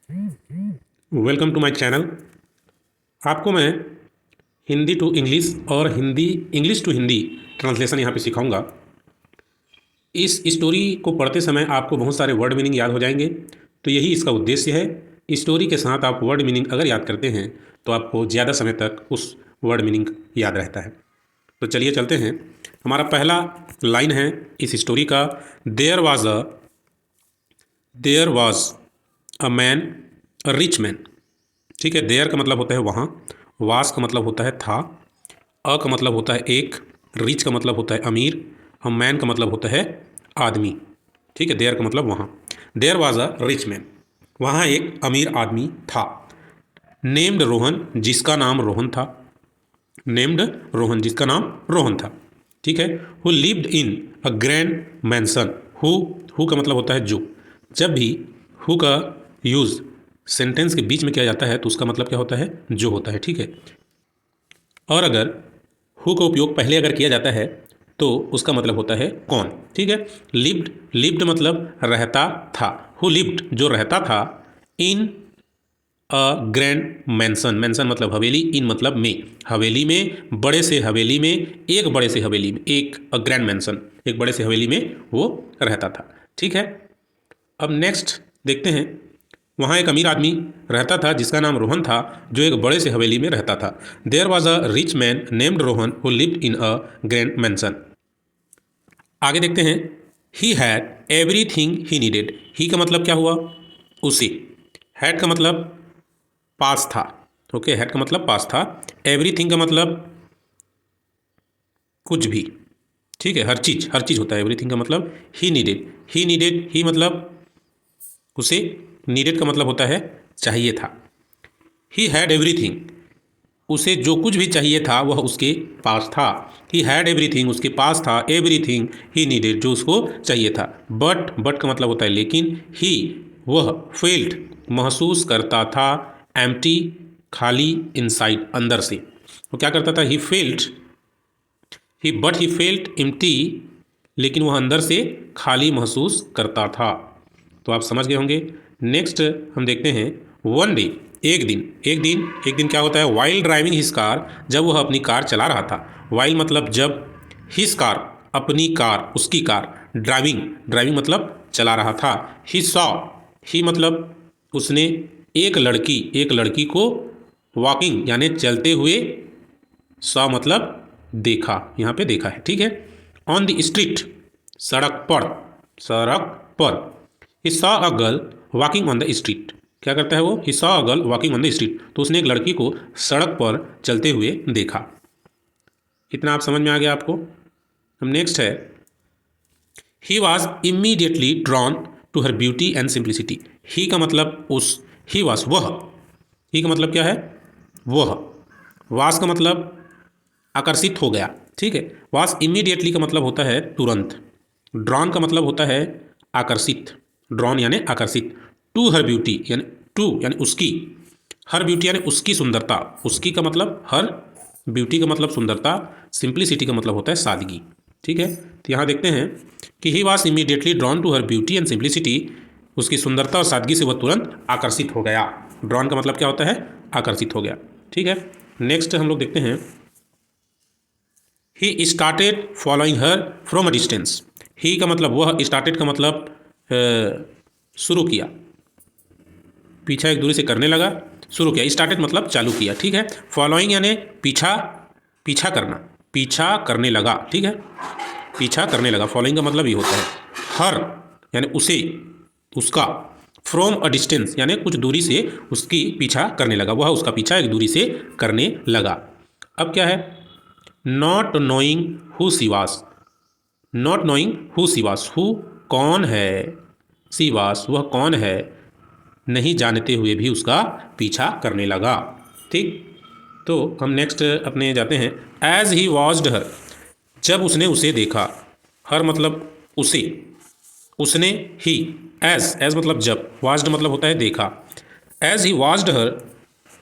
Welcome to my channel. आपको मैं Hindi to English और इंग्लिश टू हिंदी ट्रांसलेशन यहाँ पे सिखाऊंगा। इस स्टोरी को पढ़ते समय आपको बहुत सारे वर्ड मीनिंग याद हो जाएंगे, तो यही इसका उद्देश्य है। स्टोरी के साथ आप वर्ड मीनिंग अगर याद करते हैं तो आपको ज़्यादा समय तक उस वर्ड मीनिंग याद रहता है। तो चलिए चलते हैं। हमारा पहला लाइन है इस स्टोरी का, there was a man, a rich man. ठीक है, देयर का मतलब होता है वहाँ, वास का मतलब होता है था, अ का मतलब होता है एक, रिच का मतलब होता है अमीर, और मैन का मतलब होता है आदमी। ठीक है, देयर का मतलब वहाँ। There was a rich man, वहाँ एक अमीर आदमी था। नेम्ड रोहन, जिसका नाम रोहन था। नेम्ड रोहन, जिसका नाम रोहन था। ठीक है, who lived in a grand mansion. Who का मतलब होता है जो। जब भी हु का यूज़ सेंटेंस के बीच में किया जाता है तो उसका मतलब क्या होता है, जो होता है। ठीक है, और अगर हु का उपयोग पहले अगर किया जाता है तो उसका मतलब होता है कौन। ठीक है, लिव्ड मतलब रहता था। हु लिव्ड, जो रहता था, इन अ ग्रैंड मैंसन। मैंसन मतलब हवेली, इन मतलब में, हवेली में, बड़े से हवेली में, एक बड़े से हवेली में, एक ग्रैंड मैंसन, एक बड़े से हवेली में वो रहता था। ठीक है, अब नेक्स्ट देखते हैं। वहाँ एक अमीर आदमी रहता था जिसका नाम रोहन था, जो एक बड़े से हवेली में रहता था। There was a rich man named Rohan who lived in a grand mansion. आगे देखते हैं। He had everything he needed. He का मतलब क्या हुआ, उसे। हैड का मतलब पास था। ओके, हैड का मतलब पास था। एवरीथिंग का मतलब कुछ भी। ठीक है, हर चीज़ होता है। एवरीथिंग का मतलब ही मतलब उसे, नीडेड का मतलब होता है चाहिए था। ही हैड एवरीथिंग, उसे जो कुछ भी चाहिए था वह उसके पास था। ही हैड एवरीथिंग, उसके पास था, एवरीथिंग ही नीडेड, जो उसको चाहिए था। बट का मतलब होता है लेकिन, ही वह, फेल्ट महसूस करता था, एम्प्टी खाली, इनसाइड अंदर से। वो क्या करता था, ही फेल्ट एम्प्टी, लेकिन वह अंदर से खाली महसूस करता था। तो आप समझ गए होंगे। नेक्स्ट हम देखते हैं। वन डे, एक दिन क्या होता है, वाइल ड्राइविंग हिज कार, जब वह अपनी कार चला रहा था। वाइल मतलब जब, हिज कार अपनी कार, उसकी कार, ड्राइविंग मतलब चला रहा था। ही सॉ, ही मतलब उसने एक लड़की को वॉकिंग यानी चलते हुए, सॉ मतलब देखा, यहाँ पे देखा है। ठीक है, ऑन द स्ट्रीट, सड़क पर he saw a girl walking on the street. क्या करता है वो, he saw a girl walking on the street, तो उसने एक लड़की को सड़क पर चलते हुए देखा। इतना आप समझ में आ गया आपको। हम नेक्स्ट है। He was immediately drawn to her beauty and simplicity. He का मतलब उस, ही वॉज वह, ही का मतलब क्या है, वह। वास का मतलब आकर्षित हो गया। ठीक है, वास इमीडिएटली का मतलब होता है तुरंत। ड्रॉन का मतलब होता है आकर्षित, ड्रॉन यानी आकर्षित। टू हर ब्यूटी यानी, टू यानी उसकी, हर ब्यूटी यानी उसकी सुंदरता, उसकी का मतलब हर, ब्यूटी का मतलब सुंदरता, सिंप्लिसिटी का मतलब होता है सादगी। ठीक है, तो यहाँ देखते हैं कि he was immediately drawn to her beauty and simplicity, उसकी सुंदरता और सादगी से वह तुरंत आकर्षित हो गया। ड्रॉन का मतलब क्या होता है, आकर्षित हो गया। ठीक है, नेक्स्ट हम लोग देखते हैं। He started following her from a distance. He का मतलब वह, स्टार्टेड का मतलब शुरू किया, पीछा एक दूरी से करने लगा, शुरू किया। स्टार्टेड मतलब चालू किया। ठीक है, फॉलोइंग यानी पीछा करना, पीछा करने लगा। ठीक है, पीछा करने लगा, फॉलोइंग का मतलब ये होता है। हर यानी उसे, उसका, फ्रॉम अ डिस्टेंस यानी कुछ दूरी से उसकी पीछा करने लगा, वह उसका पीछा एक दूरी से करने लगा। अब क्या है, नॉट नोइंग हु सी वास। नॉट नोइंग हु सी वास, हु कौन है, सी वास वह कौन है, नहीं जानते हुए भी उसका पीछा करने लगा। ठीक, तो हम नेक्स्ट अपने जाते हैं। एज ही वॉच्ड हर, जब उसने उसे देखा। हर मतलब उसे, उसने, ही, एज मतलब जब, वॉच्ड मतलब होता है देखा। एज ही वॉच्ड हर,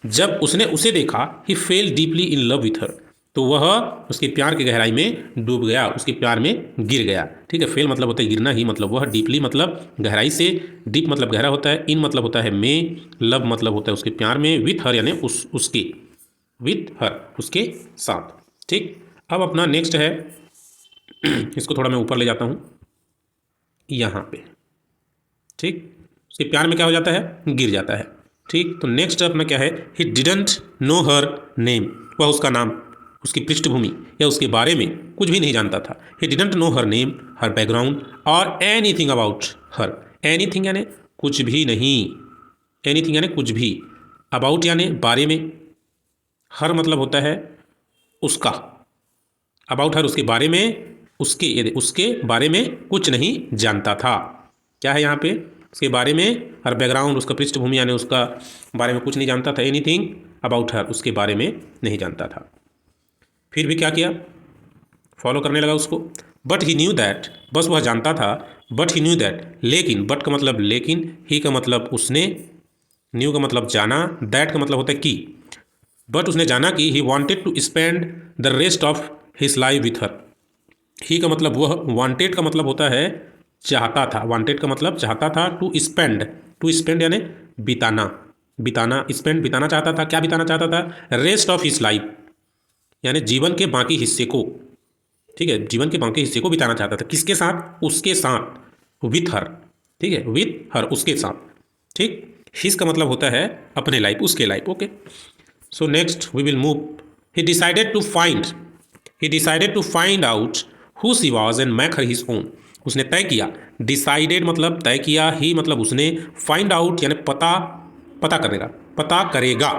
जब उसने उसे देखा, he fell deeply in love with her, तो वह उसके प्यार की गहराई में डूब गया, उसके प्यार में गिर गया। ठीक है, फेल मतलब होता है गिरना ही, मतलब वह डीपली मतलब गहराई से, डीप मतलब गहरा होता है, इन मतलब होता है में, लव मतलब होता है उसके प्यार में, विथ हर यानी उसके, विथ हर उसके साथ। ठीक, अब अपना नेक्स्ट है, इसको थोड़ा मैं ऊपर ले जाता हूँ यहाँ पे। ठीक, उसके प्यार में क्या हो जाता है, गिर जाता है। ठीक, तो नेक्स्ट अपना क्या है, he didn't know her name, वह उसका नाम, उसकी पृष्ठभूमि या उसके बारे में कुछ भी नहीं जानता था। He didn't know her name, her background और एनीथिंग अबाउट हर। एनीथिंग यानी कुछ भी नहीं, एनीथिंग यानी कुछ भी, अबाउट यानी बारे में, हर मतलब होता है उसका, अबाउट हर उसके बारे में, उसके बारे में कुछ नहीं जानता था। क्या है यहाँ पे, उसके बारे में, हर बैकग्राउंड उसका पृष्ठभूमि यानी उसका बारे में कुछ नहीं जानता था। एनीथिंग अबाउट हर उसके बारे में नहीं जानता था। फिर भी क्या किया, फॉलो करने लगा उसको। बट ही न्यू दैट, बस वह जानता था, बट ही न्यू दैट, लेकिन, बट का मतलब लेकिन, ही का मतलब उसने, न्यू का मतलब जाना, दैट का मतलब होता है कि, बट उसने जाना कि he wanted to spend the rest of his life with her. He का मतलब वह, वांटेड का मतलब होता है चाहता था, वांटेड का मतलब चाहता था, टू स्पेंड यानी बिताना, बिताना, स्पेंड बिताना चाहता था। क्या बिताना चाहता था, रेस्ट ऑफ हिज लाइफ यानी जीवन के बाकी हिस्से को। ठीक है, जीवन के बाकी हिस्से को बिताना चाहता था, किसके साथ, उसके साथ, विथ हर। ठीक है, विथ हर उसके साथ। ठीक, हिज का मतलब होता है अपने लाइफ, उसके life. Okay, so next we will move. He decided to find, he decided to find out who she was and make her his own. उसने तय किया, डिसाइडेड मतलब तय किया, ही मतलब उसने, फाइंड आउट यानी पता, पता करेगा, पता करेगा,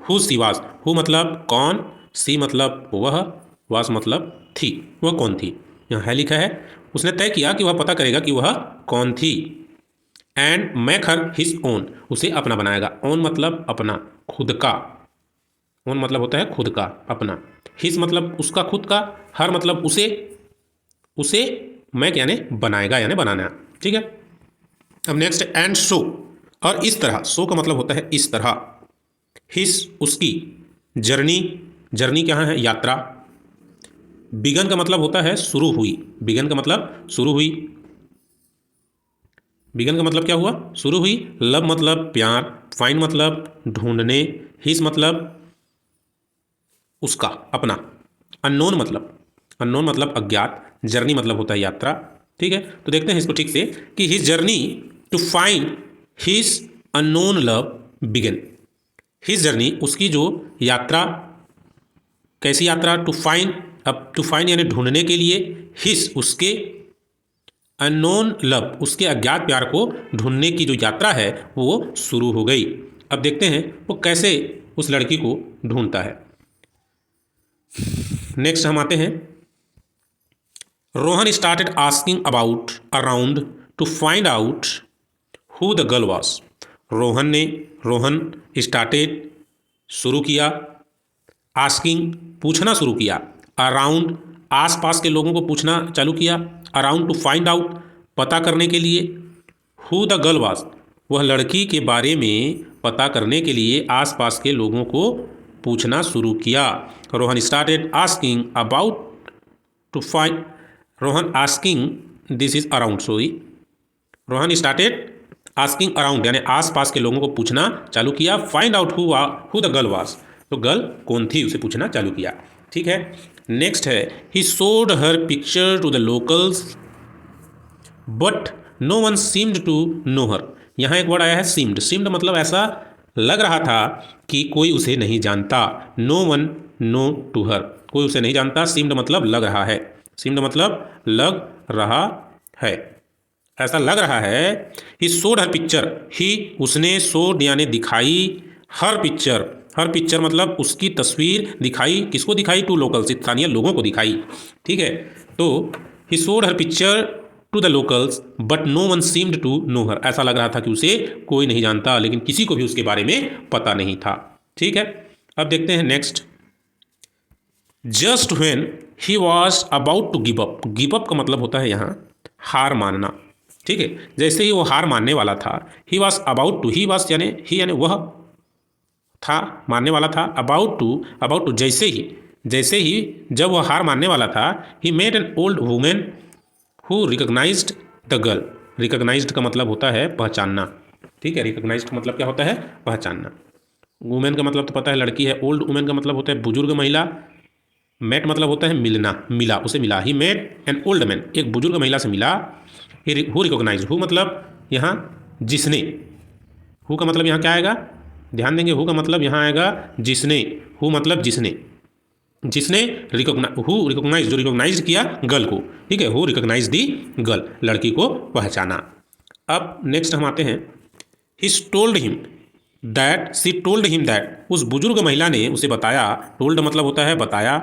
हु शी वॉज, हु मतलब कौन, सी मतलब वह, वॉज मतलब थी, वह कौन थी, यहाँ है लिखा है। उसने तय किया कि वह पता करेगा कि वह कौन थी। And make her his own, उसे अपना बनाएगा। ओन मतलब अपना, खुद का, ओन मतलब होता है खुद का, अपना। हिज मतलब उसका खुद का, हर मतलब उसे, उसे मैक यानी बनाएगा यानी बनाना। ठीक है, अब नेक्स्ट एंड सो, और इस तरह, सो का मतलब होता है इस तरह, हिज उसकी, जर्नी, जर्नी क्या है, यात्रा। बिगन का मतलब होता है शुरू हुई, बिगन का मतलब शुरू हुई, बिगन का मतलब क्या हुआ, शुरू हुई। लव मतलब प्यार, फाइंड मतलब ढूंढने, हिज मतलब उसका, अपना। अननोन मतलब, अननोन मतलब अज्ञात, जर्नी मतलब होता है यात्रा। ठीक है, तो देखते हैं इसको ठीक से कि his journey to find his unknown love began. His journey उसकी जो यात्रा, कैसी यात्रा, टू फाइंड, अब टू फाइंड यानी ढूंढने के लिए, हिज उसके, अननोन लव उसके अज्ञात प्यार को ढूंढने की जो यात्रा है वो शुरू हो गई। अब देखते हैं वो कैसे उस लड़की को ढूंढता है। नेक्स्ट हम आते हैं, Rohan started asking about around two find out who the girl was. Rohan started शुरू किया, आस्किंग पूछना शुरू किया, अराउंड आसपास के लोगों को पूछना चालू किया, अराउंड टू फाइंड आउट पता करने के लिए, हु द गर्ल वॉज वह लड़की के बारे में पता करने के लिए आसपास के लोगों को पूछना शुरू किया। Rohan started asking about to find, Rohan asking this is around, sorry, Rohan started asking around यानी आसपास के लोगों को पूछना चालू किया, find out who the girl was, तो गर्ल कौन थी उसे पूछना चालू किया। ठीक है, नेक्स्ट है, he showed her picture to the locals but no one seemed to know her. यहाँ एक वर्ड आया है सीम्ड, सीम्ड मतलब ऐसा लग रहा था कि कोई उसे नहीं जानता, no one know to her, कोई उसे नहीं जानता, सीम्ड मतलब लग रहा है, सीम्ड मतलब लग रहा है, ऐसा लग रहा है। ही शोड हर पिक्चर, ही उसने, शोड यानी दिखाई, हर पिक्चर, हर पिक्चर मतलब उसकी तस्वीर दिखाई, किसको दिखाई, टू लोकल्स स्थानीय लोगों को दिखाई। ठीक है, तो he showed her picture to the locals but no one seemed to know her, ऐसा लग रहा था कि उसे कोई नहीं जानता, लेकिन किसी को भी उसके बारे में पता नहीं था। ठीक है, अब देखते हैं next, just when he was about to give up, give up का मतलब होता है यहाँ हार मानना। ठीक है, जैसे ही वो हार मानने वाला था, he was about to, he was यानी ही यानी वह था, मानने वाला था, अबाउट टू जैसे ही जैसे ही जब वह हार मानने वाला था, he met an old woman who recognised the girl. Recognised का मतलब होता है पहचानना, ठीक है। रिकॉग्नाइज्ड का मतलब क्या होता है? पहचानना। वुमेन का मतलब तो पता है लड़की है। ओल्ड वुमेन का मतलब होता है बुजुर्ग महिला। मेट मतलब होता है मिलना, मिला, उसे मिला। He met an old man, एक बुजुर्ग महिला से मिला। हु रिकॉग्नाइज, हु मतलब यहाँ जिसने। हु का मतलब यहाँ क्या आएगा? ध्यान देंगे, हु का मतलब यहाँ आएगा जिसने। हु मतलब जिसने, जिसने हु रिकॉग्नाइज, जो रिकॉग्नाइज किया गर्ल को, ठीक है। हु रिकॉग्नाइज दी गर्ल, लड़की को पहचाना। अब नेक्स्ट हम आते हैं, he told him that, C told him that, उस बुजुर्ग महिला ने उसे बताया। टोल्ड मतलब होता है बताया,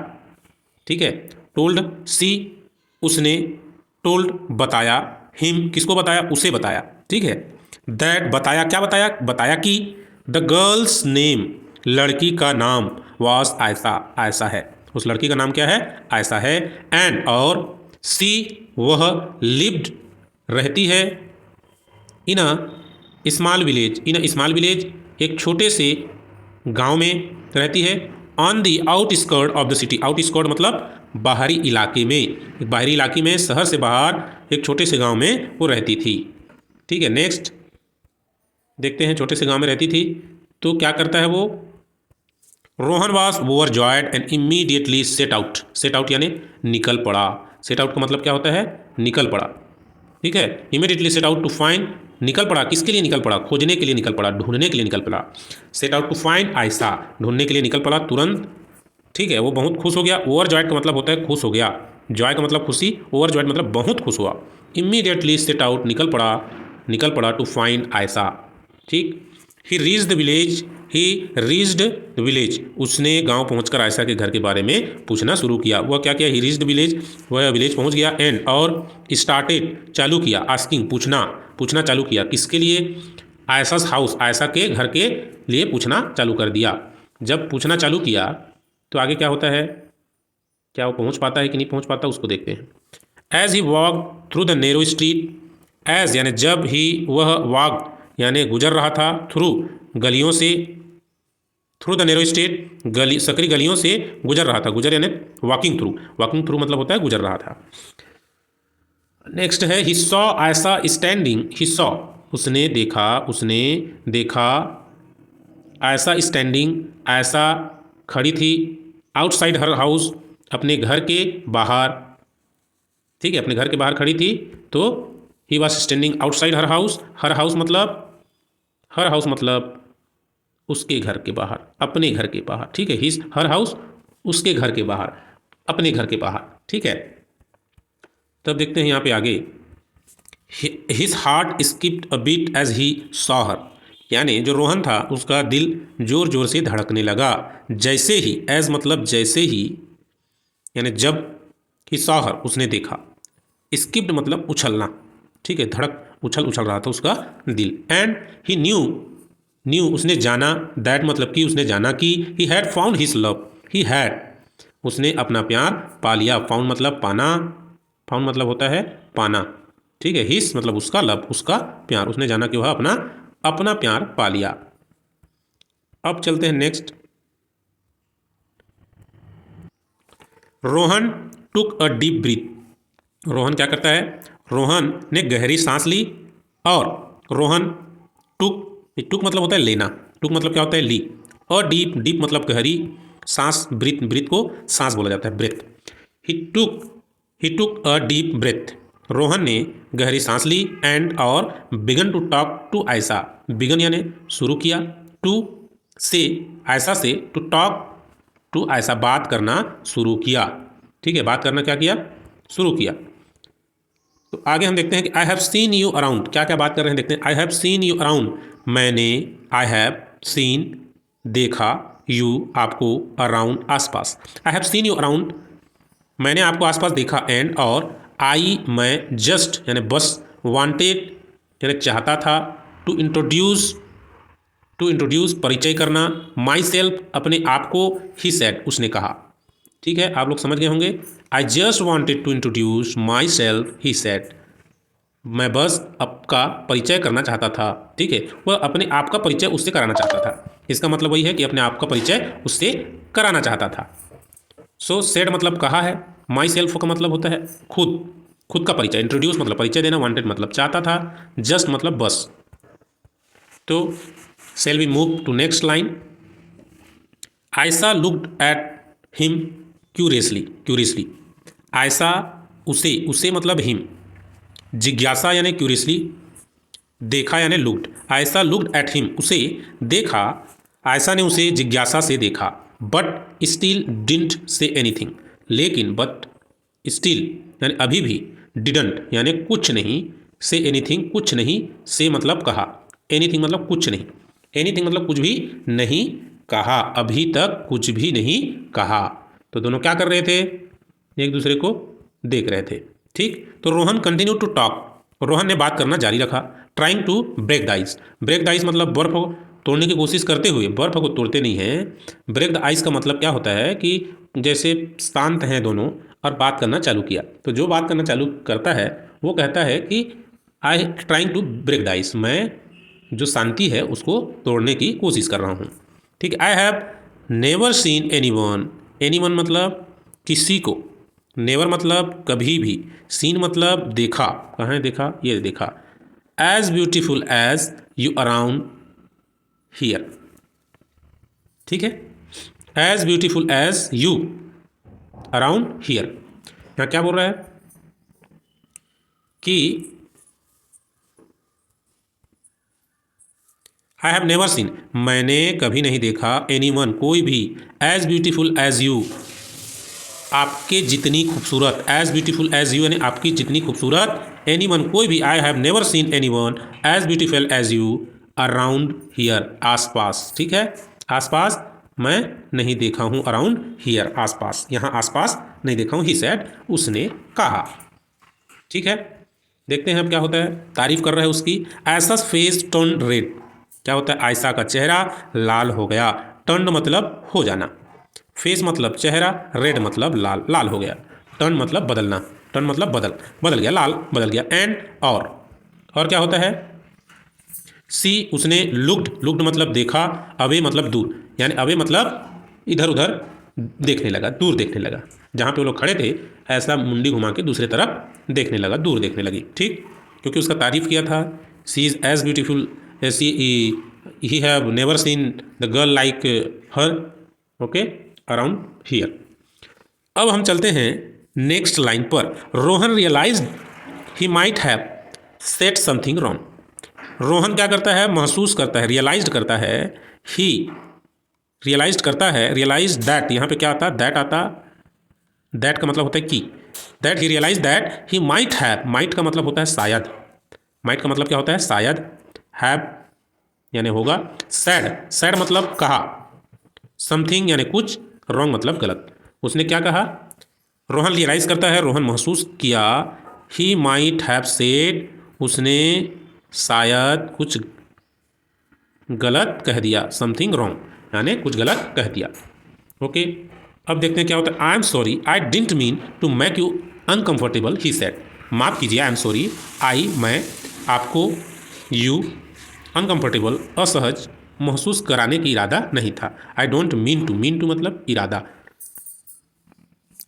ठीक है। टोल्ड सी, उसने, टोल्ड बताया, हिम किसको बताया? उसे बताया, ठीक है। दैट बताया, क्या बताया? बताया कि द गर्ल्स नेम, लड़की का नाम, वाज आयशा, आयशा है। उस लड़की का नाम क्या है? आयशा है। एंड और सी, वह लिव्ड, रहती है, in a small village, in a small village, एक छोटे से गांव में रहती है। On the outskirt of the city, outskirt मतलब बाहरी इलाके में, एक बाहरी इलाके में, शहर से बाहर एक छोटे से गांव में वो रहती थी, ठीक है। नेक्स्ट देखते हैं, छोटे से गांव में रहती थी तो क्या करता है वो? Rohan was over joyed and immediately set out, set out यानी निकल पड़ा। सेट आउट का मतलब क्या होता है? निकल पड़ा, ठीक है। Immediately set out to find, निकल पड़ा, किसके लिए निकल पड़ा? खोजने के लिए निकल पड़ा, ढूंढने के लिए निकल पड़ा। Set out to find Ayesha, ढूंढने के लिए निकल पड़ा तुरंत, ठीक है। वो बहुत खुश हो गया। ओवर जॉयड का मतलब होता है खुश हो गया, जॉय का मतलब खुशी, ओवर जॉयड मतलब बहुत खुश हुआ। इमीडिएटली सेट आउट निकल पड़ा, निकल पड़ा टू फाइंड आयशा, ठीक। ही reached the village, he reached the village, उसने गांव पहुंचकर आयशा के घर के बारे में पूछना शुरू किया। वह क्या किया? ही रीच्ड विलेज, वह विलेज पहुंच गया। एंड और स्टार्टेड, चालू किया, आस्किंग पूछना, पूछना चालू किया, किसके लिए? आयशा's हाउस, आयशा के घर के लिए पूछना चालू कर दिया। जब पूछना चालू किया तो आगे क्या होता है? क्या वो पहुंच पाता है कि नहीं पहुंच पाता, उसको देखते हैं। As he walk through the narrow street, as यानी जब ही, वह वॉक यानी गुजर रहा था, थ्रू गलियों से, थ्रू द नैरो स्ट्रीट गली, सकरी गलियों से गुजर रहा था। गुजर यानी वॉकिंग थ्रू, वॉकिंग थ्रू मतलब होता है गुजर रहा था। नेक्स्ट है he saw Ayesha standing, he saw उसने देखा, उसने देखा आयशा स्टैंडिंग, आयशा खड़ी थी, आउटसाइड हर हाउस, अपने घर के बाहर, ठीक है, अपने घर के बाहर खड़ी थी। तो he was standing outside her house, her house मतलब, हर हाउस मतलब उसके घर के बाहर, अपने घर के बाहर, ठीक है। हिज हर हाउस, उसके घर के बाहर, अपने घर के बाहर, ठीक है। तब देखते हैं यहाँ पे आगे, his heart skipped a beat as he saw her, यानी जो रोहन था उसका दिल जोर जोर से धड़कने लगा जैसे ही, एज मतलब जैसे ही, यानी जब, ही सॉ हर उसने देखा, स्किप्ड मतलब उछलना, ठीक है, धड़क उछल उछल रहा था उसका दिल। एंड ही न्यू, न्यू उसने जाना, दैट मतलब कि उसने जाना कि he had found his love, he had उसने अपना प्यार पा लिया। फाउंड मतलब पाना, फाउंड मतलब होता है पाना, ठीक है। हिज मतलब उसका, लव उसका प्यार, उसने जाना कि वह अपना, अपना प्यार पा लिया। अब चलते हैं next, Rohan took a deep breathe, Rohan क्या करता है? रोहन ने गहरी सांस ली। और रोहन टुक, टुक मतलब होता है लेना, टुक मतलब क्या होता है? ली। और डीप, डीप मतलब गहरी, सांस, ब्रीथ, ब्रीथ को सांस बोला जाता है, breath. He took, he took a deep breath, Rohan ने गहरी सांस ली। एंड और began to talk to Ayesha, began यानी शुरू किया, टू से, आयशा से, टू टॉक टू आयशा बात करना शुरू किया, ठीक है। बात करना क्या किया? शुरू किया। तो आगे हम देखते हैं कि I have seen you around, क्या क्या बात कर रहे हैं देखते हैं। I have seen you around, मैंने, आई हैव सीन देखा, यू आपको, अराउंड आसपास। I have seen you around मैंने आपको आसपास देखा। एंड और आई मैं, जस्ट यानी बस, वांटेड यानी चाहता था, टू इंट्रोड्यूस, टू इंट्रोड्यूस परिचय करना, माई सेल्फ अपने आप को, ही सेड उसने कहा, ठीक है। आप लोग समझ गए होंगे। I just wanted to introduce myself, he said मैं बस आपका परिचय करना चाहता था, ठीक है। वह अपने आप का परिचय उससे कराना चाहता था। इसका मतलब वही है कि अपने आप का परिचय उससे कराना चाहता था। सो सेड मतलब कहा है, माई सेल्फ का मतलब होता है खुद, खुद का परिचय, इंट्रोड्यूस मतलब परिचय देना, वांटेड मतलब चाहता था, जस्ट मतलब बस। तो shall we move to next line. Ayesha looked at him curiously. Ayesha उसे मतलब हिम, जिज्ञासा यानी क्यूरियसली, देखा यानी looked. Ayesha looked at him, उसे देखा, आयशा ने उसे जिज्ञासा से देखा। But still didn't say anything, लेकिन बट स्टिल यानी अभी भी, डिडंट यानी कुछ नहीं, से एनीथिंग कुछ नहीं, से मतलब कहा, एनीथिंग मतलब कुछ नहीं, एनीथिंग मतलब कुछ भी नहीं कहा, अभी तक कुछ भी नहीं कहा। तो दोनों क्या कर रहे थे, एक दूसरे को देख रहे थे। ठीक, तो Rohan continue to talk, Rohan ने बात करना जारी रखा। Trying to break the ice, break the ice मतलब बर्फ को तोड़ने की कोशिश करते हुए, बर्फ को तोड़ते नहीं हैं। ब्रेक द आइस का मतलब क्या होता है कि जैसे शांत हैं दोनों और बात करना चालू किया, तो जो बात करना चालू करता है वो कहता है कि I trying to break the ice, मैं जो शांति है उसको तोड़ने की कोशिश कर रहा हूँ। ठीक, आई have never seen any one, any one मतलब किसी को, नेवर मतलब कभी भी, सीन मतलब देखा, कहाँ है देखा, ये देखा, as beautiful as you around here. ठीक है, as beautiful as you around here. यहाँ क्या बोल रहा है कि आई हैव नेवर सीन, मैंने कभी नहीं देखा, एनी वन कोई भी, एज ब्यूटीफुल एज यू आपके जितनी खूबसूरत, एज ब्यूटीफुल एज यू यानी आपकी जितनी खूबसूरत, एनी वन कोई भी, I have never seen anyone as beautiful as you around here आसपास। ठीक है, आसपास मैं नहीं देखा हूँ, अराउंड हियर आसपास, यहाँ आसपास नहीं देखा हूँ, ही सेड उसने कहा। ठीक है, देखते हैं अब क्या होता है, तारीफ कर रहा है उसकी। ऐसा फेस टर्न रेड, क्या होता है, आयशा का चेहरा लाल हो गया, टर्न मतलब हो जाना, फेस मतलब चेहरा, रेड मतलब लाल, लाल हो गया, टर्न मतलब बदलना, टर्न मतलब बदल गया, लाल बदल गया। एंड और क्या होता है, सी उसने लुक्ड मतलब देखा, अवे मतलब दूर, यानी अवे मतलब इधर उधर देखने लगा, दूर देखने लगा, जहाँ पे वो लोग खड़े थे ऐसा मुंडी घुमा के दूसरे तरफ देखने लगा, दूर देखने लगी। ठीक, क्योंकि उसका तारीफ किया था, she is as beautiful she, he have never seen the girl like her, okay, around here. अब हम चलते हैं नेक्स्ट लाइन पर। Rohan realized he might have said something wrong, Rohan क्या करता है, महसूस करता है, रियलाइज्ड करता है, ही रियलाइज्ड करता है, रियलाइज दैट, यहाँ पे क्या आता है, दैट आता, दैट का मतलब होता है कि, that he realise that he might have, might का मतलब होता है शायद, माइट का मतलब क्या होता है शायद, हैव यानी होगा, सैड, सैड मतलब कहा, समथिंग यानी कुछ, रॉन्ग मतलब गलत। उसने क्या कहा, रोहन रियलाइज करता है, रोहन महसूस किया, ही माइट हैव सेड उसने शायद कुछ गलत कह दिया, समथिंग रॉन्ग यानी कुछ गलत कह दिया। ओके, अब देखते हैं क्या होता है। I am sorry I didn't mean to make you uncomfortable, he said, माफ़ कीजिए, आई एम सॉरी, आई मैं आपको, यू अनकंफर्टेबल असहज महसूस कराने की इरादा नहीं था। आई डोंट मीन टू मतलब इरादा,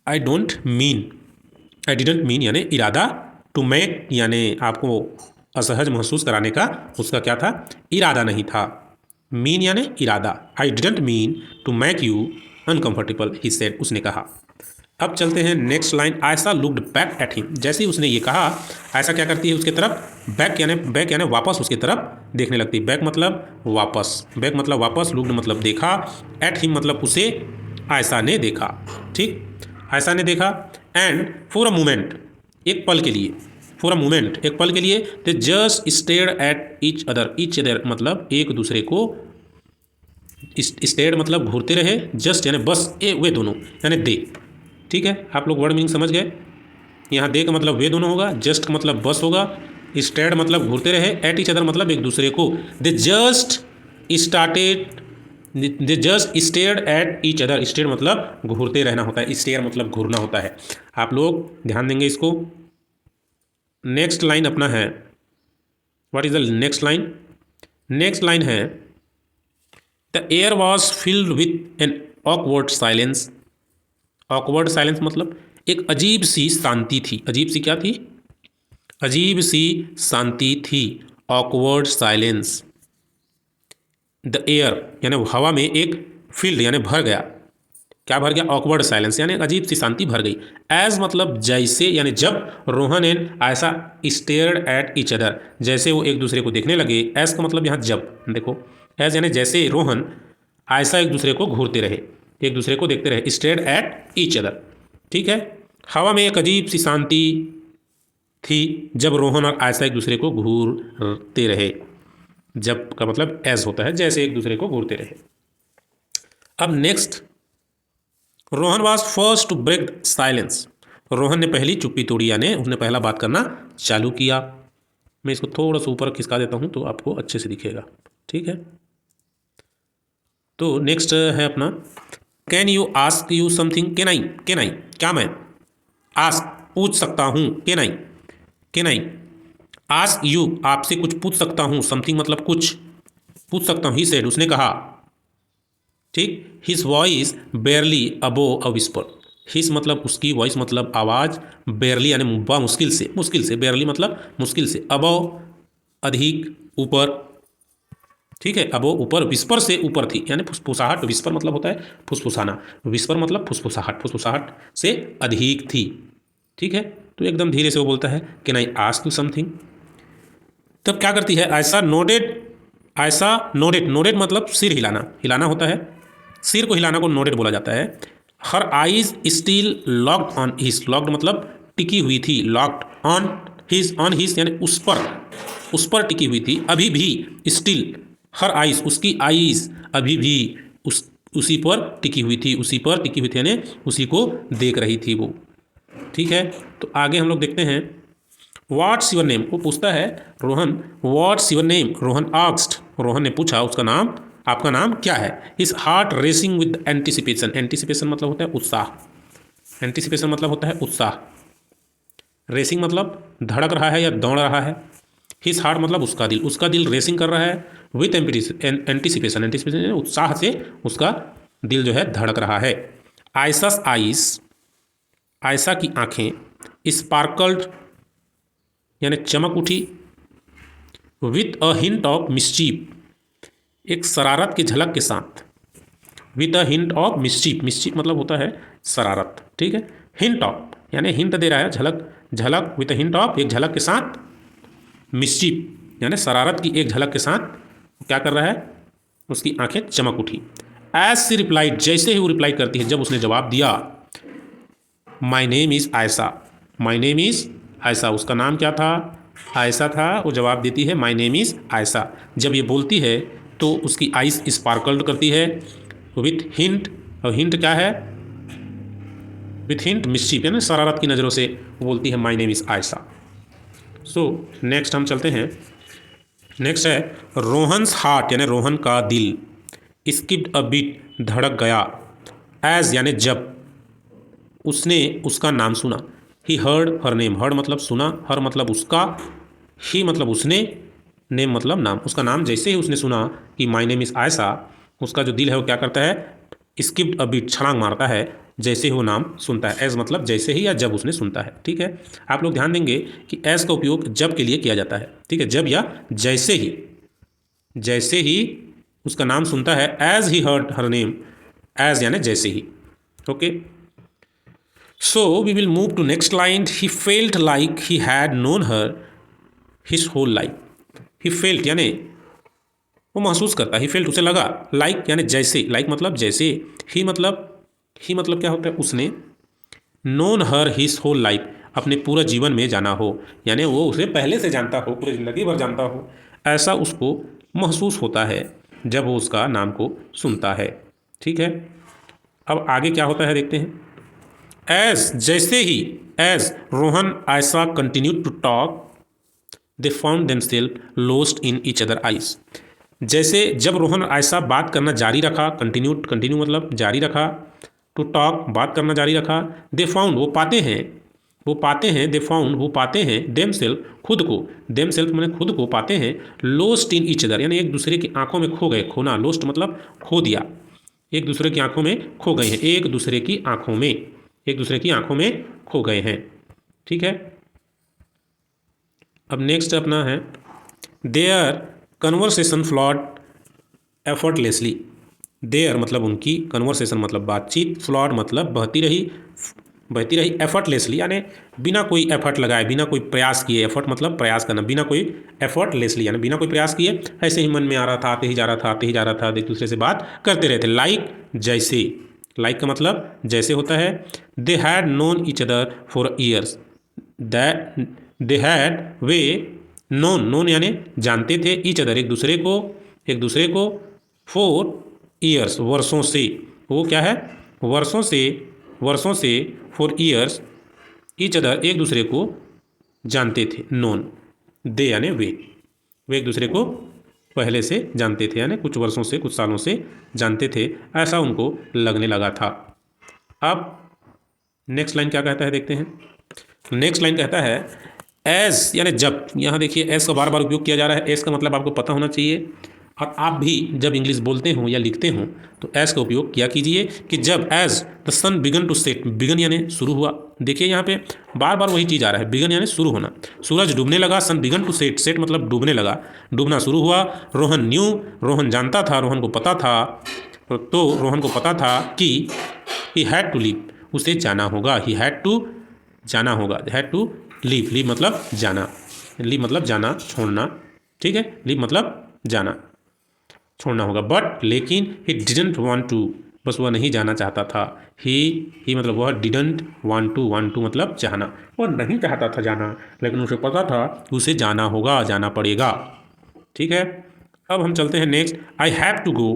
I don't mean, I didn't mean यानी इरादा, टू मेक यानी आपको असहज महसूस कराने का उसका क्या था, इरादा नहीं था, मीन यानी इरादा, I didn't mean to make you uncomfortable, he said उसने कहा। अब चलते हैं next line. Ayesha looked back at him, जैसे ही उसने ये कहा आयशा क्या करती है उसके तरफ, बैक यानी वापस उसके तरफ देखने लगती है, बैक मतलब वापस, बैक मतलब वापस, लुक्ड मतलब देखा, एट हिम मतलब उसे आयशा ने देखा। ठीक, आयशा ने देखा, एंड फॉर अ मोमेंट एक पल के लिए, फॉर अ मोमेंट एक पल के लिए, दे just stared at each other मतलब एक दूसरे को, स्टेयर्ड मतलब घूरते रहे, जस्ट यानी बस, ए वे दोनों यानी दे। ठीक है, आप लोग वर्ड मीनिंग समझ गए, यहाँ दे का मतलब वे दोनों होगा, जस्ट का मतलब बस होगा, स्टेयर्ड मतलब घूरते रहे, एट ईच अदर मतलब एक दूसरे को, they just started, they just stared at each other, stare मतलब घूरते रहना होता है, स्टेयर मतलब घूरना होता है। आप लोग ध्यान देंगे इसको। नेक्स्ट लाइन अपना है, what is the next line, next line है, the air was filled with an awkward silence, awkward silence मतलब एक अजीब सी शांति थी। अजीब सी क्या थी? अजीब सी शांति थी। Awkward silence. द एयर यानी हवा में एक फील्ड यानी भर गया। क्या भर गया? ऑकवर्ड साइलेंस यानी अजीब सी शांति भर गई। एज मतलब जैसे, यानी जब Rohan and Ayesha stared at each other, जैसे वो एक दूसरे को देखने लगे। एज का मतलब यहाँ जब, देखो एज यानी जैसे रोहन आयशा एक दूसरे को घूरते रहे, एक दूसरे को देखते रहे। स्टेयर्ड एट ईच अदर, ठीक है। हवा में एक अजीब सी शांति थी जब रोहन और आयशा एक दूसरे को घूरते रहे। जब का मतलब एज होता है जैसे एक दूसरे को घूरते रहे। अब next, Rohan was first to break silence. Rohan ने पहली चुप्पी तोड़ी, यानी उसने पहला बात करना चालू किया। मैं इसको थोड़ा सा ऊपर खिसका देता हूँ तो आपको अच्छे से दिखेगा, ठीक है। तो नेक्स्ट है अपना, can you ask you something? Can I क्या मैं? आस्क पूछ सकता हूँ। कैन आई आस्क यू आपसे कुछ पूछ सकता हूँ। समथिंग मतलब कुछ पूछ सकता हूँ। ही सेड उसने कहा, ठीक। हिज वॉइस बेयरली अबोव अ विस्पर। हिज मतलब उसकी, वॉइस मतलब आवाज़, बेयरली यानी मुश्किल से, बेयरली मतलब मुश्किल से, अबोव अधिक, ऊपर, ठीक है। अबोव ऊपर, विस्पर से ऊपर थी यानी फुसफुसाहट। विस्पर मतलब होता है फुसफुसाना, विस्पर मतलब फुसफुसाहट से अधिक थी, ठीक है। तो एकदम धीरे से वो बोलता है, can I ask you something? तब क्या करती है आयशा? नोडेड मतलब सिर हिलाना होता है। सिर को हिलाना को नोडेड बोला जाता है। Her eyes still locked on his, locked मतलब टिकी हुई थी, लॉक्ड ऑन हिज यानी उस पर टिकी हुई थी, अभी भी। स्टिल हर आइज उसकी आइज अभी भी उसी पर टिकी हुई थी, यानी उसी को देख रही थी वो, ठीक है। तो आगे हम लोग देखते हैं, व्हाट्स योर नेम? वो पूछता है Rohan, what's your name? Rohan asked, Rohan ने पूछा उसका नाम, आपका नाम क्या है? His heart racing with anticipation. Anticipation मतलब होता है उत्साह, एंटिसिपेशन मतलब होता है उत्साह। रेसिंग मतलब धड़क रहा है या दौड़ रहा है। हिज हार्ट मतलब उसका दिल रेसिंग कर रहा है विथ एंटिसिपेशन उत्साह से उसका दिल जो है धड़क रहा है। आयसास आइस, आयशा की आंखें, स्पार्कल्ड यानी चमक उठी, with a hint of mischief, एक शरारत की झलक के साथ। With a hint of mischief मतलब होता है शरारत, ठीक है। हिंट ऑफ यानी हिंट दे रहा है, झलक विथ अ हिंट ऑफ एक झलक के साथ, मिस्चीफ यानी शरारत की एक झलक के साथ क्या कर रहा है? उसकी आंखें चमक उठी। एज सी रिप्लाइड, जैसे ही वो रिप्लाई करती है, जब उसने जवाब दिया, my name is Ayesha, my name is Ayesha, उसका नाम क्या था? आयशा था। वो जवाब देती है माई नेम इज़ आयशा। जब ये बोलती है तो उसकी आइस स्पार्कल्ड करती है विथ हिंट, और हिंट क्या है? विथ हिंट मिस्चीफ यानी शरारत की नज़रों से वो बोलती है my name is Ayesha. So next हम चलते हैं, नेक्स्ट है रोहन्स हार्ट यानी रोहन का दिल, स्किप्ड अ बीट धड़क गया, एज यानी जब उसने उसका नाम सुना। ही हर्ड हर नेम, हर्ड मतलब सुना, हर मतलब उसका, ही मतलब उसने, नेम मतलब नाम। उसका नाम जैसे ही उसने सुना कि माई नेम इज़ आयशा, उसका जो दिल है वो क्या करता है? स्किप्ड अ बीट, छलांग मारता है जैसे ही वो नाम सुनता है। एज मतलब जैसे ही या जब उसने सुनता है, ठीक है। आप लोग ध्यान देंगे कि एज का उपयोग जब के लिए किया जाता है, ठीक है, जब या जैसे ही उसका नाम सुनता है। As he heard her name, as यानी जैसे ही, okay. So we will move to next line. He felt like he had known her his whole life. He felt यानी वो महसूस करता, ही फेल्ट उसे लगा, लाइक यानी जैसे, लाइक मतलब जैसे, ही मतलब क्या होता है? उसने, known her his whole life अपने पूरा जीवन में जाना हो, यानी वो उसे पहले से जानता हो, पूरी ज़िंदगी भर जानता हो, ऐसा उसको महसूस होता है जब वो उसका नाम को सुनता है, ठीक है। अब आगे क्या होता है देखते हैं। एज जैसे ही, as Rohan Ayesha continued to talk, they found themselves lost in each other eyes. जैसे जब रोहन और आयशा बात करना जारी रखा, कंटिन्यू मतलब जारी रखा, टू टॉक बात करना जारी रखा, दे फाउंड वो पाते हैं, दे फाउंड वो पाते हैं, देम सेल्फ खुद को, देम सेल्फ मैंने खुद को पाते हैं, लोस्ट इन ईच अदर यानी एक दूसरे की आंखों में खो गए, खोना, लोस्ट मतलब खो दिया, एक दूसरे की आंखों में खो गए हैं, एक दूसरे की आंखों में, एक दूसरे की आंखों में खो गए हैं। ठीक है, अब नेक्स्ट अपना है their conversation flowed effortlessly. Their मतलब उनकी, कन्वर्सेशन मतलब बातचीत, फ्लॉड मतलब बहती रही एफर्टलेसली यानी बिना कोई एफर्ट लगाए, बिना कोई प्रयास किए। एफर्ट मतलब प्रयास करना, बिना कोई एफर्टलेसली यानी बिना कोई प्रयास किए, ऐसे ही मन में आ रहा था, आते ही जा रहा था, आते ही जा रहा था, एक दूसरे से बात करते रहते। लाइक जैसे, लाइक का मतलब जैसे होता है। They had known each other for years, that they had way known यानी जानते थे, ईच अदर एक दूसरे को फॉर ईयर्स वर्षों से, वो क्या है वर्षों से फॉर ईयर्स, ईच अदर एक दूसरे को जानते थे। नोन दे यानी वे एक दूसरे को पहले से जानते थे यानी कुछ वर्षों से, कुछ सालों से जानते थे, ऐसा उनको लगने लगा था। अब नेक्स्ट लाइन क्या कहता है देखते हैं। नेक्स्ट लाइन कहता है एज यानी जब। यहाँ देखिए एज का बार बार उपयोग किया जा रहा है। एज का मतलब आपको पता होना चाहिए, और आप भी जब इंग्लिश बोलते हो या लिखते हो तो एज का उपयोग किया कीजिए कि जब as the sun began to set, began यानी शुरू हुआ। देखिए यहाँ पे बार बार वही चीज़ आ रहा है, बिगन यानी शुरू होना। सूरज डूबने लगा, सन बिगन टू सेट, सेट मतलब डूबने लगा, डूबना शुरू हुआ। रोहन न्यू, रोहन जानता था, रोहन को पता था, तो रोहन को पता था कि ही हैड टू लीव, उसे जाना होगा। ही हैड टू जाना होगा, हैड टू लीव, लीव मतलब जाना, लीव मतलब जाना, छोड़ना। ठीक है, लीव मतलब जाना, छोड़ना होगा। बट लेकिन ही डिडंट वांट टू, बस वह नहीं जाना चाहता था। ही मतलब वह डिडंट वांट टू मतलब चाहना, वह नहीं चाहता था जाना, लेकिन उसे पता था कि उसे जाना होगा, जाना पड़ेगा। ठीक है, अब हम चलते हैं next. I have to go,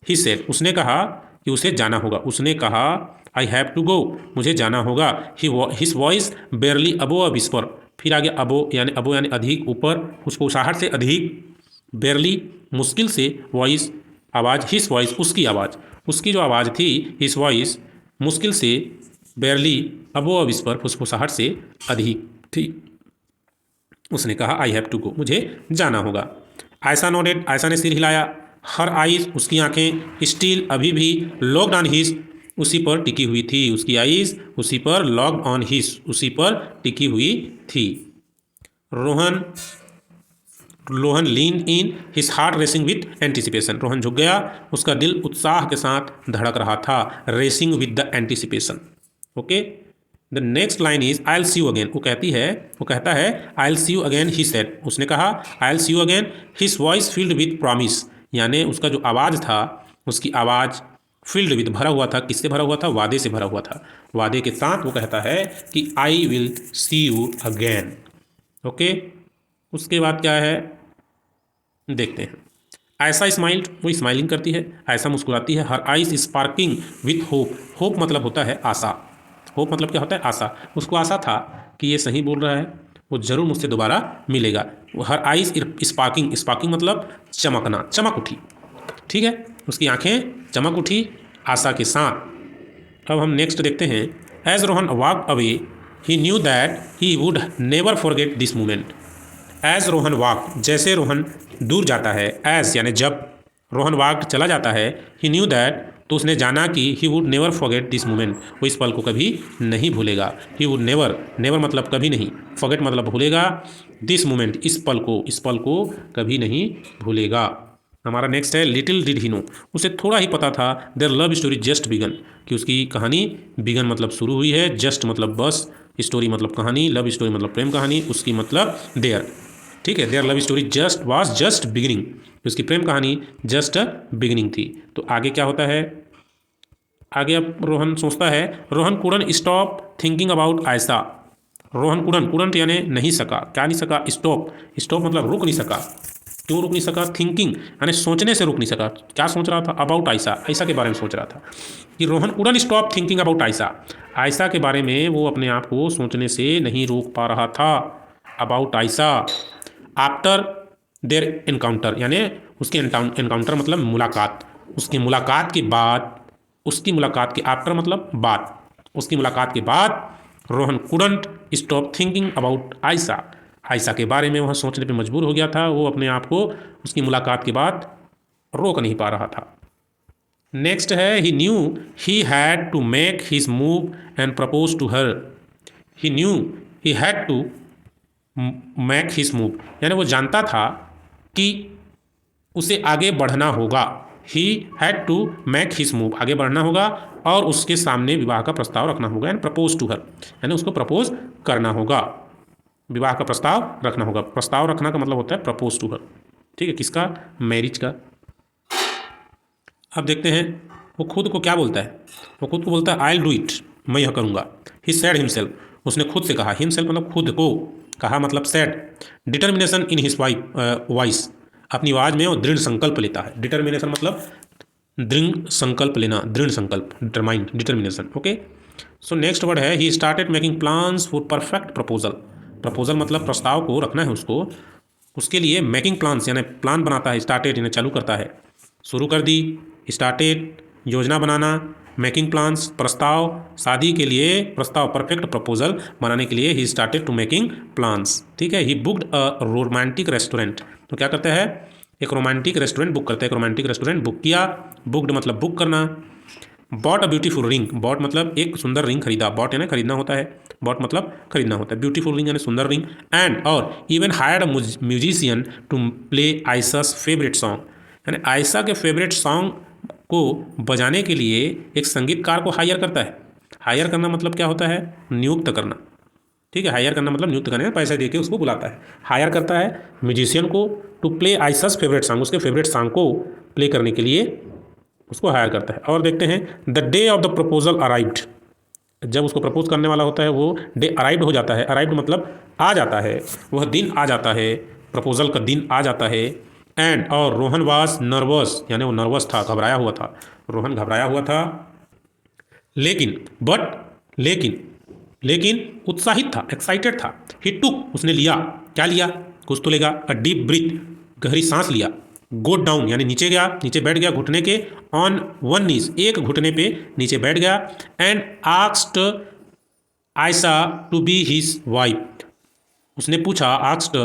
he said, उसने कहा कि उसे जाना होगा, उसने कहा आई हैव टू गो, मुझे जाना होगा। हिज वॉइस बेयरली अबो अ विस्पर, फिर आगे अबो यानी अधिक, ऊपर, उस पोशाहट से अधिक, बेयरली मुश्किल से, वॉइस आवाज़, हिज वॉइस उसकी आवाज़, उसकी जो आवाज़ थी, हिज वॉइस मुश्किल से, बेयरली अबो अ विस्पर फुसफुसाहट से अधिक थी। उसने कहा आई हैव टू गो, मुझे जाना होगा। आयशा नोडेड, आयशा ने सिर हिलाया। हर आइज, उसकी आंखें, स्टील अभी भी, लॉक्ड ऑन हिज, उसी पर टिकी हुई थी, उसकी आइज उसी पर, लॉक्ड ऑन हिज उसी पर टिकी हुई थी। Rohan lean in, his heart racing with anticipation, Rohan झुक गया, उसका दिल उत्साह के साथ धड़क रहा था। Racing with the anticipation. Okay, the next line is I'll see you again, वो कहता है I'll see you again, he said, उसने कहा I'll see you again. His voice filled with promise, यानी उसका जो आवाज़ था, उसकी आवाज़ फील्ड विद भरा हुआ था, किससे भरा हुआ था, वादे से भरा हुआ था। वादे के साथ वो कहता है कि I will see you again. Okay, उसके बाद क्या है देखते हैं। ऐसा स्माइल्ड, वो स्माइलिंग करती है, ऐसा मुस्कुराती है। Her eyes sparking with hope, hope मतलब होता है आशा, होप मतलब क्या होता है आशा। उसको आशा था कि ये सही बोल रहा है, वो जरूर मुझसे दोबारा मिलेगा। हर आइज स्पार्किंग, स्पार्किंग मतलब चमकना, चमक उठी। ठीक है, उसकी आंखें चमक उठी आशा के साथ। अब हम नेक्स्ट देखते हैं। As Rohan walk away he knew that he would never forget this moment. As Rohan walk, जैसे रोहन दूर जाता है, एज यानी जब रोहन वॉक चला जाता है, ही न्यू दैट, तो उसने जाना कि ही would never forget this moment, वो इस पल को कभी नहीं भूलेगा। ही वुड नेवर, नेवर मतलब कभी नहीं, फॉरगेट मतलब भूलेगा, दिस मोमेंट इस पल को कभी नहीं भूलेगा। हमारा नेक्स्ट है लिटिल डिड ही नो, उसे थोड़ा ही पता था, their love story just began, कि उसकी कहानी, बिगन मतलब शुरू हुई है, जस्ट मतलब बस, स्टोरी मतलब कहानी, लव स्टोरी मतलब प्रेम कहानी, उसकी मतलब देयर। ठीक है, there love story just was just beginning, उसकी प्रेम कहानी जस्ट बिगिनिंग थी। तो आगे क्या होता है, आगे अब रोहन सोचता है, Rohan couldn't stop thinking about Ayesha. Rohan couldn't यानी नहीं सका, क्या नहीं सका, स्टॉप मतलब रुक नहीं सका। क्यों रुक नहीं सका, थिंकिंग यानी सोचने से रुक नहीं सका। क्या सोच रहा था, अबाउट आयशा, आयशा के बारे में सोच रहा था, कि Rohan couldn't stop thinking about Ayesha, Ayesha के बारे में वो अपने आप को सोचने से नहीं रोक पा रहा था। About Ayesha, after their encounter, यानी उसके इनकाउंटर मतलब मुलाकात, उसकी मुलाकात के बाद, उसकी मुलाकात के, आफ्टर मतलब बाद, उसकी मुलाकात के बाद Rohan couldn't stop thinking about Ayesha, Ayesha के बारे में वह सोचने पे मजबूर हो गया था, वो अपने आप को उसकी मुलाकात के बाद रोक नहीं पा रहा था। नेक्स्ट है he knew he had to make his move and propose to her. He knew he had to make his move, यानी वो जानता था कि उसे आगे बढ़ना होगा। He had to make his move, आगे बढ़ना होगा और उसके सामने विवाह का प्रस्ताव रखना होगा, एंड प्रपोज टू हर, यानी उसको प्रपोज करना होगा, विवाह का प्रस्ताव रखना होगा। प्रस्ताव रखना का मतलब होता है प्रपोज टू हर, ठीक है, किसका, मैरिज का। अब देखते हैं वो खुद को क्या बोलता है। वो खुद को बोलता है आई विल डू इट, मैं यह करूँगा। ही सेड हिमसेल्फ, उसने खुद से कहा। हिमसेल्फ मतलब खुद को, कहा मतलब said. Determination in his voice, अपनी आवाज़ में वो दृढ़ संकल्प लेता है। डिटर्मिनेशन मतलब दृढ़ संकल्प लेना, दृढ़ संकल्प, determined, determination. Okay, so next word है he started making plans for perfect proposal. Proposal मतलब प्रस्ताव को रखना है उसको, उसके लिए मेकिंग प्लान्स यानी प्लान बनाता है। स्टार्टेड यानी चालू करता है, शुरू कर दी। स्टार्टेड योजना बनाना, मेकिंग प्लान्स प्रस्ताव, शादी के लिए प्रस्ताव, परफेक्ट प्रपोजल बनाने के लिए he started to making plans. ठीक है, he booked a romantic restaurant, तो क्या करता है, एक रोमांटिक रेस्टोरेंट बुक करता है। एक रोमांटिक रेस्टोरेंट बुक किया, बुक्ड मतलब बुक करना। Bought a beautiful ring, bought मतलब एक सुंदर रिंग खरीदा, बॉट यानी खरीदना होता है, बॉट मतलब खरीदना होता है, ब्यूटीफुल रिंग यानी सुंदर रिंग। एंड और even hired a musician to play Ayesha's favourite song, यानी आयसा के फेवरेट सॉन्ग को बजाने के लिए एक संगीतकार को हायर करता है। हायर करना मतलब क्या होता है, नियुक्त करना। ठीक है, हायर करना मतलब नियुक्त करने, पैसे दे के उसको बुलाता है। हायर करता है म्यूजिशियन को to play Ayesha's favourite song, उसके फेवरेट सॉन्ग को प्ले करने के लिए उसको हायर करता है। और देखते हैं the day of the proposal arrived, जब उसको प्रपोज करने वाला होता है वो डे अराइव्ड हो जाता है। अराइव्ड मतलब आ जाता है, वह दिन आ जाता है, प्रपोजल का दिन आ जाता है। एंड और रोहन वाज नर्वस, यानी वो नर्वस था, घबराया हुआ था। रोहन घबराया हुआ था, लेकिन लेकिन लेकिन उत्साहित था, एक्साइटेड था। ही टुक, उसने लिया, क्या लिया, कुछ तो लेगा। अ डीप ब्रीथ, गहरी सांस लिया। गो डाउन यानी नीचे गया, नीचे बैठ गया घुटने के। ऑन वन नीज, एक घुटने पे नीचे बैठ गया। And asked Ayesha to be his wife, उसने पूछा, आस्क्ड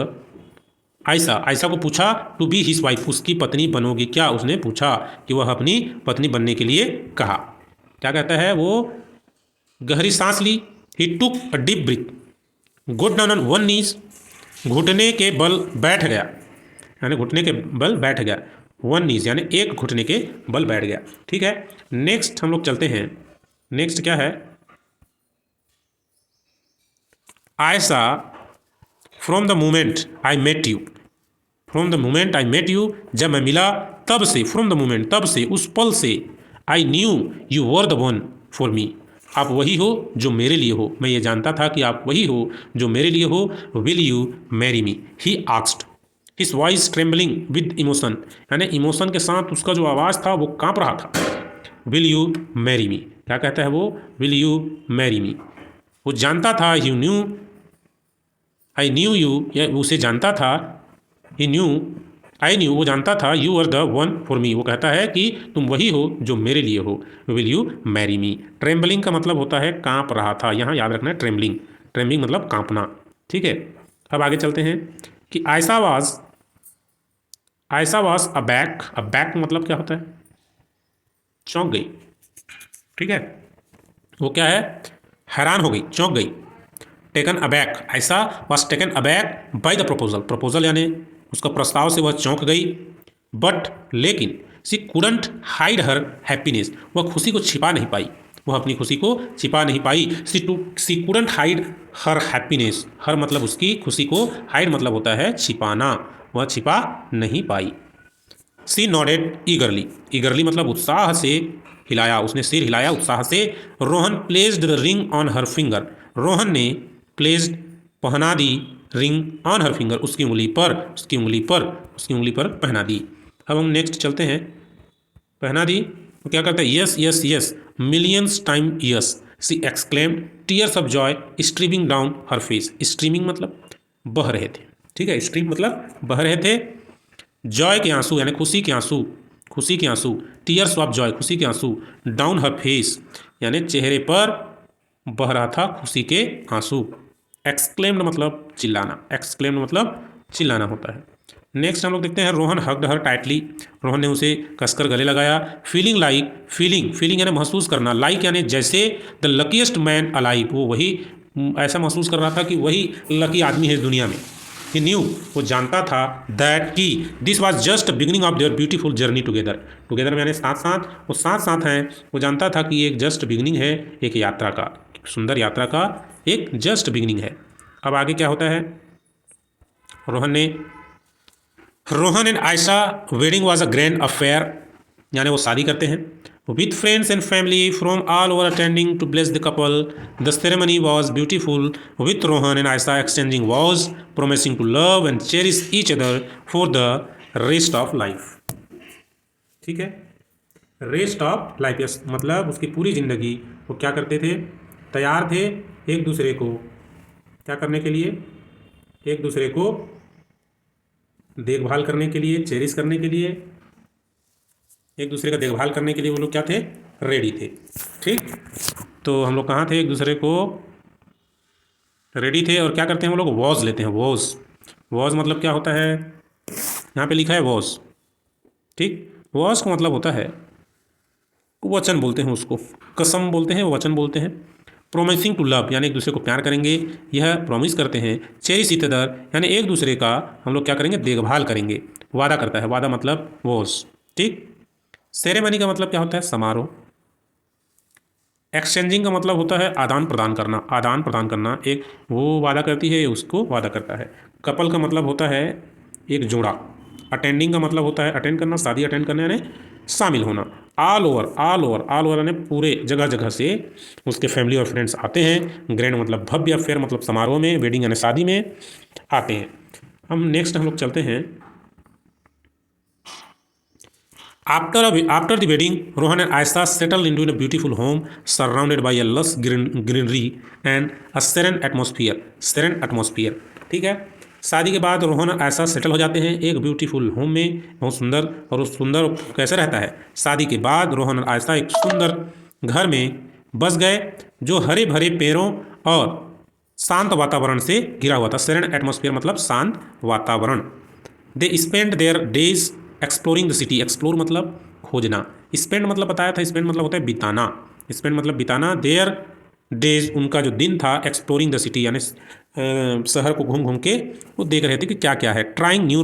आयसा, आयसा को पूछा टू बी हिज वाइफ, उसकी पत्नी बनोगी क्या, उसने पूछा कि वह अपनी पत्नी बनने के लिए कहा। क्या कहता है वो, गहरी सांस ली। He took a deep breath, got down on one knees, घुटने के बल बैठ गया, यानी घुटने के बल बैठ गया। वन नीज यानी एक घुटने के बल बैठ गया। ठीक है, नेक्स्ट हम लोग चलते हैं। नेक्स्ट क्या है, Ayesha from the moment I met you, from the moment I met you, जब मैं मिला तब से, फ्रॉम द मोमेंट तब से, उस पल से। I knew you were the one for मी, आप वही हो जो मेरे लिए हो, मैं ये जानता था कि आप वही हो जो मेरे लिए हो। Will you marry me, he asked, his voice trembling with emotion, यानी इमोशन के साथ उसका जो आवाज़ था वो काँप रहा था। विल यू मैरी मी, क्या कहता है वो, विल यू मैरी मी। वो जानता था, you new, I knew you, या उसे जानता था, ही न्यू, आई न्यू, वो जानता था, you are the one for me, वो कहता है कि तुम वही हो जो मेरे लिए हो। Will you marry me. Trembling का मतलब होता है कांप रहा था, यहाँ याद रखना है ट्रेम्बलिंग, ट्रेम्बलिंग मतलब कांपना। ठीक है, अब आगे चलते हैं कि आयसा वाज अबैक। अबैक मतलब क्या होता है, चौंक गई। ठीक है, वो क्या है, हैरान हो गई, चौंक गई। टेकन अबैक, ऐसा was taken aback by the proposal, proposal यानी उसका प्रस्ताव से वह चौंक गई। बट लेकिन सी कुडंट हाइड हर हैप्पीनेस, वह खुशी को छिपा नहीं पाई, वह अपनी खुशी को छिपा नहीं पाई। सी कुडंट हाइड हर हैप्पीनेस, हर मतलब उसकी खुशी को, हाइड मतलब होता है छिपाना, वह छिपा नहीं पाई। सी नॉडेड ईगरली, ईगरली मतलब उत्साह से हिलाया, उसने सिर हिलाया उत्साह से। Rohan placed the ring on her finger, Rohan ने प्लेस्ड पहना दी, रिंग ऑन हर फिंगर, उसकी उंगली पर, उसकी उंगली पर, उसकी उंगली पर पहना दी। अब हम नेक्स्ट चलते हैं, पहना दी तो क्या करता है, yes yes yes millions time yes, she exclaimed, tears of joy streaming down her face, streaming मतलब बह रहे थे। ठीक है, स्ट्रीम मतलब बह रहे थे। जॉय के आंसू यानी खुशी के आंसू, खुशी के आंसू। टीयर्स ऑफ जॉय, खुशी के आंसू। डाउन हर फेस यानी चेहरे पर बह रहा था खुशी के आंसू। एक्सक्लेम्ड मतलब चिल्लाना, एक्सक्लेम्ड मतलब चिल्लाना होता है। नेक्स्ट हम लोग देखते हैं रोहन हग्ड हर टाइटली, रोहन ने उसे कसकर गले लगाया। फीलिंग यानी महसूस करना, लाइक यानी जैसे, द लकीएस्ट मैन अलाइव, वो वही ऐसा महसूस कर रहा था कि वही लकी आदमी है इस दुनिया में। ही न्यू, वो जानता था, दैट कि this was just beginning of their beautiful journey together, together में यानी साथ साथ, वो साथ साथ हैं, वो जानता था कि एक जस्ट बिगिनिंग है, एक यात्रा का, सुंदर यात्रा का एक जस्ट बिगिनिंग है। अब आगे क्या होता है, Rohan and Ayesha wedding was a grand affair, यानी वो शादी करते हैं with friends and family from all over attending to bless the couple. The ceremony was beautiful with Rohan and Aisha exchanging vows, promising to love and cherish each other for the rest of life. ठीक है, rest of life, yes मतलब उसकी पूरी ज़िंदगी वो क्या करते थे, तैयार थे एक दूसरे को क्या करने के लिए, एक दूसरे को देखभाल करने के लिए, चेरिश करने के लिए, एक दूसरे का देखभाल करने के लिए वो लोग क्या थे, रेडी थे। ठीक, तो हम लोग कहाँ थे, एक दूसरे को रेडी थे, और क्या करते हैं वो लोग, वॉज लेते हैं, वॉज मतलब क्या होता है, यहाँ पे लिखा है वॉज। ठीक, वॉज का मतलब होता है वचन बोलते हैं उसको, कसम बोलते हैं, वचन बोलते हैं। प्रोमिसिंग टू लव यानी एक दूसरे को प्यार करेंगे, यह प्रॉमिस करते हैं। चेरिश ईच अदर यानी एक दूसरे का हम लोग क्या करेंगे, देखभाल करेंगे, वादा करता है, वादा मतलब वॉज। ठीक, सेरेमनी का मतलब क्या होता है, समारोह। एक्सचेंजिंग का मतलब होता है आदान प्रदान करना, एक वो वादा करती है, उसको वादा करता है। कपल का मतलब होता है एक जोड़ा। अटेंडिंग का मतलब होता है अटेंड करना, शादी अटेंड करना यानी शामिल होना। ऑल ओवर यानी पूरे जगह जगह से उसके फैमिली और फ्रेंड्स आते हैं। ग्रैंड मतलब भव्य, अफेयर मतलब समारोह में, वेडिंग यानी शादी में आते हैं। हम लोग चलते हैं, After the wedding, Rohan and Aisha settled into a beautiful home surrounded by a lush greenery and a serene atmosphere. ठीक है, शादी के बाद रोहन और आयशा सेटल हो जाते हैं एक ब्यूटीफुल होम में, बहुत सुंदर। और उस सुंदर कैसे रहता है, शादी के बाद रोहन और आयशा एक सुंदर घर में बस गए जो हरे भरे पेड़ों और शांत वातावरण से घिरा हुआ था। सेरेन एटमॉस्फेयर मतलब शांत वातावरण। They spend there days exploring the city, explore मतलब खोजना, स्पेंड मतलब बताया था, स्पेंड मतलब होता है बिताना, स्पेंड मतलब बिताना। देयर डेज उनका जो दिन था, एक्सप्लोरिंग द सिटी यानी शहर को घूम घूम के वो देख रहे थे कि क्या क्या है। ट्राइंग न्यू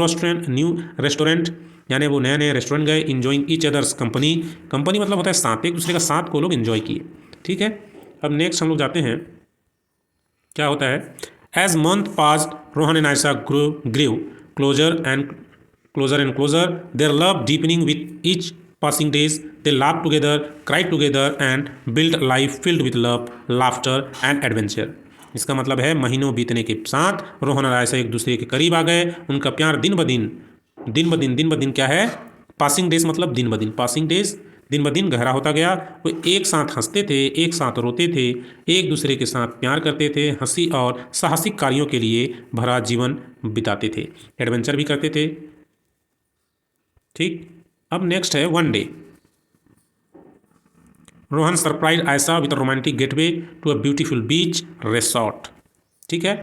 रेस्टोरेंट यानी वो नए नए रेस्टोरेंट गए। इंजॉइंग ईच अदर्स कंपनी मतलब होता है साथ, एक दूसरे का साथ को लोग इन्जॉय किए। ठीक है, अब नेक्स्ट हम लोग जाते हैं, क्या होता है, as month passed Rohan and Ayesha grew closer and closer, their love deepening with each passing days. They laughed together, cried together and built a life filled with love, laughter and adventure. इसका मतलब है महीनों बीतने के साथ रोहन और आयशा एक दूसरे के करीब आ गए। उनका प्यार दिन ब दिन क्या है, पासिंग डेज मतलब दिन ब दिन, पासिंग डेज दिन ब दिन गहरा होता गया। वो एक साथ हंसते थे, एक साथ रोते थे, एक दूसरे के साथ प्यार करते थे, हंसी और साहसिक कार्यों के लिए भरा जीवन बिताते थे, एडवेंचर भी करते थे। ठीक, अब नेक्स्ट है one day Rohan surprise Ayesha with romantic getaway to a beautiful beach resort. ठीक है,